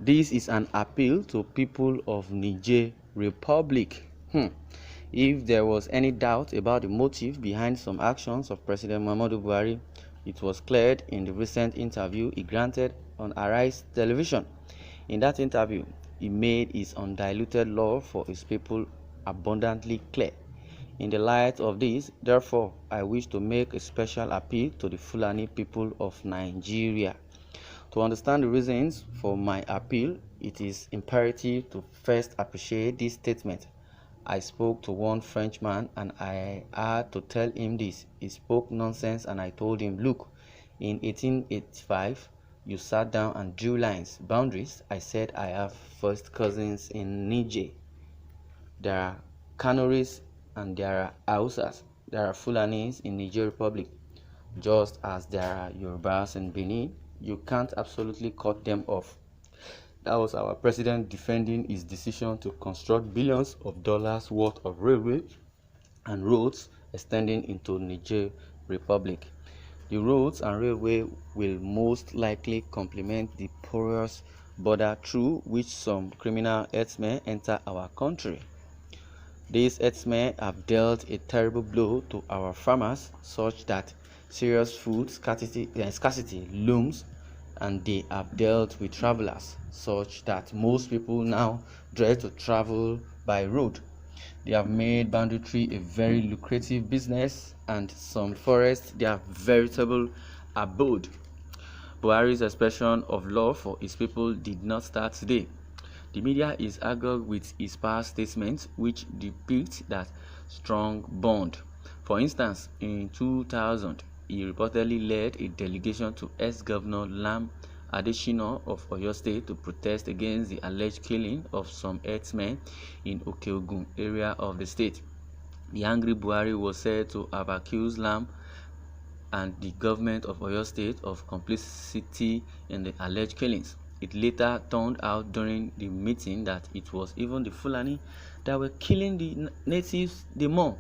This is an appeal to people of Niger Republic. If there was any doubt about the motive behind some actions of President Muhammadu Buhari, it was cleared in the recent interview he granted on Arise television. In that interview, he made his undiluted love for his people abundantly clear. In the light of this, therefore, I wish to make a special appeal to the Fulani people of Nigeria. To understand the reasons for my appeal, it is imperative to first appreciate this statement. I spoke to one Frenchman and I had to tell him this. He spoke nonsense and I told him, look, in 1885, you sat down and drew lines, boundaries. I said I have first cousins in Niger. There are Kanoris and there are Hausas. There are Fulanis in Niger Republic, just as there are Yorubas in Benin. You can't absolutely cut them off. That was our president defending his decision to construct billions of dollars worth of railway and roads extending into Niger Republic. The roads and railway will most likely complement the porous border through which some criminal herdsmen enter our country. These herdsmen have dealt a terrible blow to our farmers such that serious food scarcity looms, and they have dealt with travelers such that most people now dread to travel by road. They have made banditry a very lucrative business, and some forests their veritable abode. Buhari's expression of love for his people did not start today. The media is agog with his past statements which depict that strong bond. For instance, in 2000, he reportedly led a delegation to ex-Governor Lam Adesina of Oyo State to protest against the alleged killing of some herdsmen in Okeogun area of the state. The angry Buhari was said to have accused Lam and the government of Oyo State of complicity in the alleged killings. It later turned out during the meeting that it was even the Fulani that were killing the natives the more.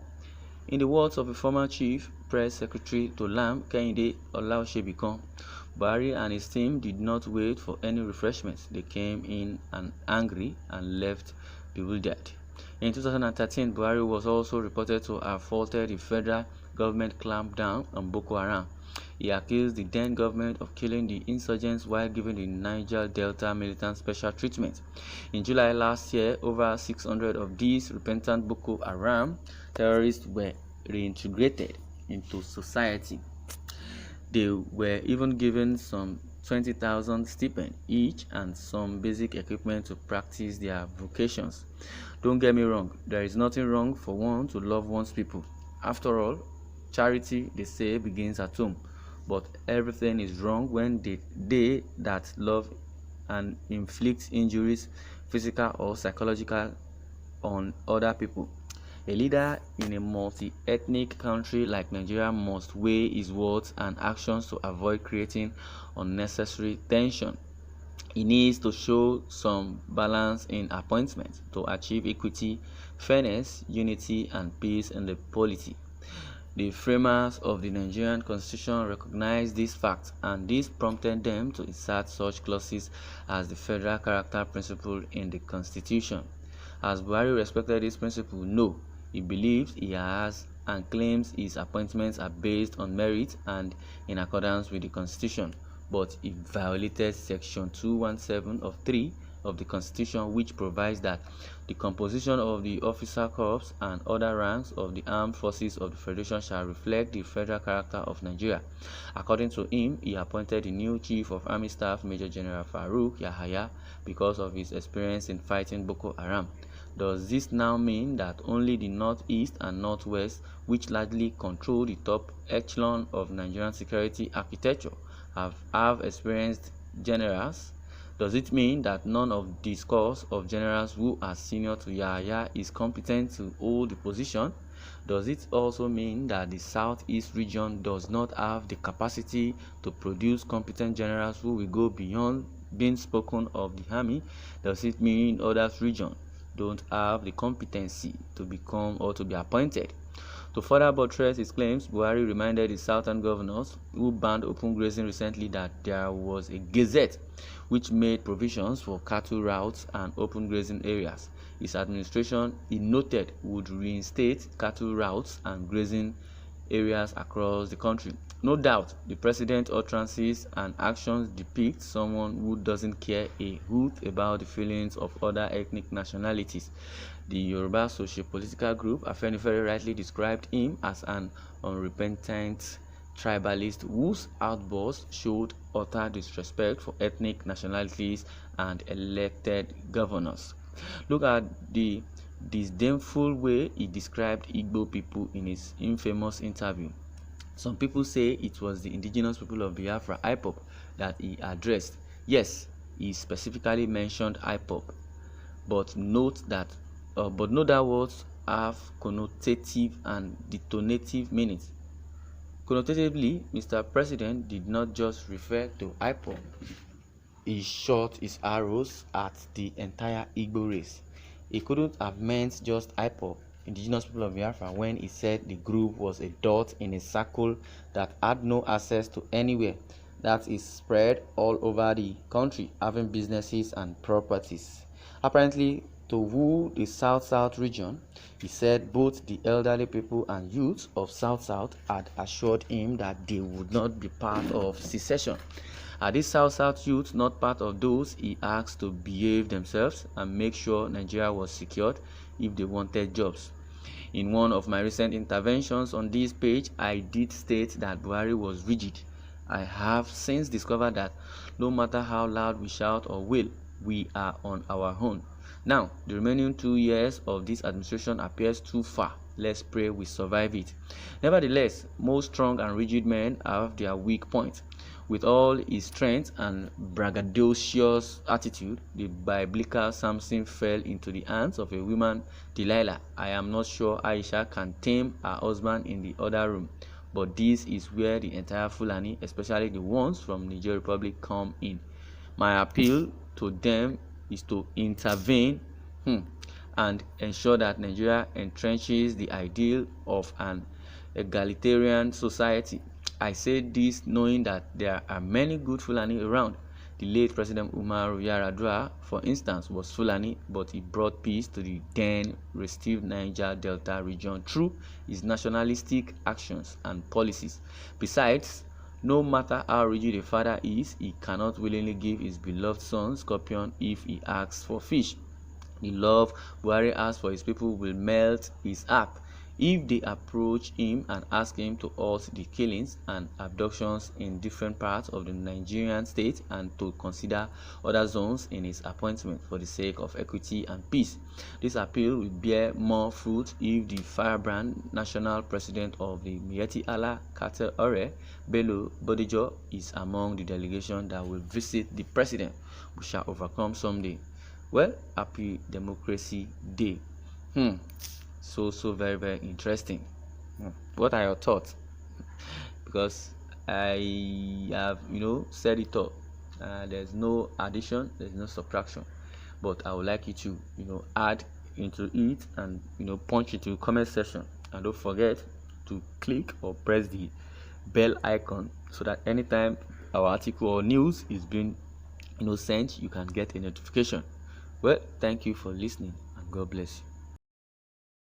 In the words of a former chief press secretary to Lam, Kehinde Olaosebikan, Buhari and his team did not wait for any refreshments. They came in and angry and left bewildered. In 2013, Buhari was also reported to have faulted the federal government clampdown on Boko Haram. He accused the then government of killing the insurgents while giving the Niger Delta militants special treatment. In July last year, over 600 of these repentant Boko Haram terrorists were reintegrated into society. They were even given some 20,000 stipend each and some basic equipment to practice their vocations. Don't get me wrong, there is nothing wrong for one to love one's people. After all, charity, they say, begins at home. But everything is wrong when they that love and inflict injuries, physical or psychological, on other people. A leader in a multi-ethnic country like Nigeria must weigh his words and actions to avoid creating unnecessary tension. He needs to show some balance in appointments to achieve equity, fairness, unity, and peace in the polity. The framers of the Nigerian Constitution recognized this fact, and this prompted them to insert such clauses as the federal character principle in the Constitution. Has Buhari respected this principle? No. He believes he has and claims his appointments are based on merit and in accordance with the Constitution, but he violated Section 217 of 3 of the Constitution, which provides that the composition of the officer corps and other ranks of the armed forces of the Federation shall reflect the federal character of Nigeria. According to him, he appointed the new Chief of Army Staff, Major General Farouk Yahaya, because of his experience in fighting Boko Haram. Does this now mean that only the Northeast and Northwest, which largely control the top echelon of Nigerian security architecture, have experienced generals? Does it mean that none of the scores of generals who are senior to Yahya is competent to hold the position? Does it also mean that the Southeast region does not have the capacity to produce competent generals who will go beyond being spoken of the army? Does it mean other regions don't have the competency to become or to be appointed? To further buttress his claims, Buhari reminded his southern governors who banned open grazing recently that there was a gazette which made provisions for cattle routes and open grazing areas. His administration, he noted, would reinstate cattle routes and grazing areas across the country. No doubt, the president's utterances and actions depict someone who doesn't care a hoot about the feelings of other ethnic nationalities. The Yoruba socio-political group Afenifere rightly described him as an unrepentant tribalist whose outbursts showed utter disrespect for ethnic nationalities and elected governors. Look at the disdainful way he described Igbo people in his infamous interview. Some people say it was the indigenous people of Biafra, IPOB, that he addressed. Yes, he specifically mentioned IPOB, but note that words have connotative and detonative meanings. Connotatively, Mr. President did not just refer to IPOB. He shot his arrows at the entire Igbo race. He couldn't have meant just IPOB, indigenous people of Biafra, when he said the group was a dot in a circle that had no access to anywhere, that is spread all over the country, having businesses and properties. Apparently, to woo the South-South region, he said both the elderly people and youths of South-South had assured him that they would not be part of secession. Are these South-South youths not part of those he asked to behave themselves and make sure Nigeria was secured if they wanted jobs? In one of my recent interventions on this page, I did state that Buhari was rigid. I have since discovered that no matter how loud we shout or wail, we are on our own. Now, the remaining 2 years of this administration appears too far. Let's pray we survive it. Nevertheless, most strong and rigid men have their weak points. With all his strength and braggadocious attitude, the biblical Samson fell into the hands of a woman, Delilah. I am not sure Aisha can tame her husband in the other room, but this is where the entire Fulani, especially the ones from Niger Republic, come in. My appeal to them is to intervene and ensure that Nigeria entrenches the ideal of an egalitarian society. I say this knowing that there are many good Fulani around. The late President Umaru Yar'Adua, for instance, was Fulani, but he brought peace to the then restive Niger Delta region through his nationalistic actions and policies. Besides, no matter how rigid a father is, he cannot willingly give his beloved son scorpion if he asks for fish. The love Buhari has for his people will melt his heart if they approach him and ask him to halt the killings and abductions in different parts of the Nigerian state and to consider other zones in his appointment for the sake of equity and peace. This appeal will bear more fruit if the firebrand national president of the Miyetti Allah Cartel Ore, Bello Bodijo, is among the delegation that will visit the president. We shall overcome someday. Well, happy Democracy Day. So very, very interesting. What are your thoughts? Because I have, said it all. There's no addition, there's no subtraction. But I would like you to, add into it and, punch into the comment section. And don't forget to click or press the bell icon so that anytime our article or news is being, sent, you can get a notification. Well, thank you for listening and God bless you.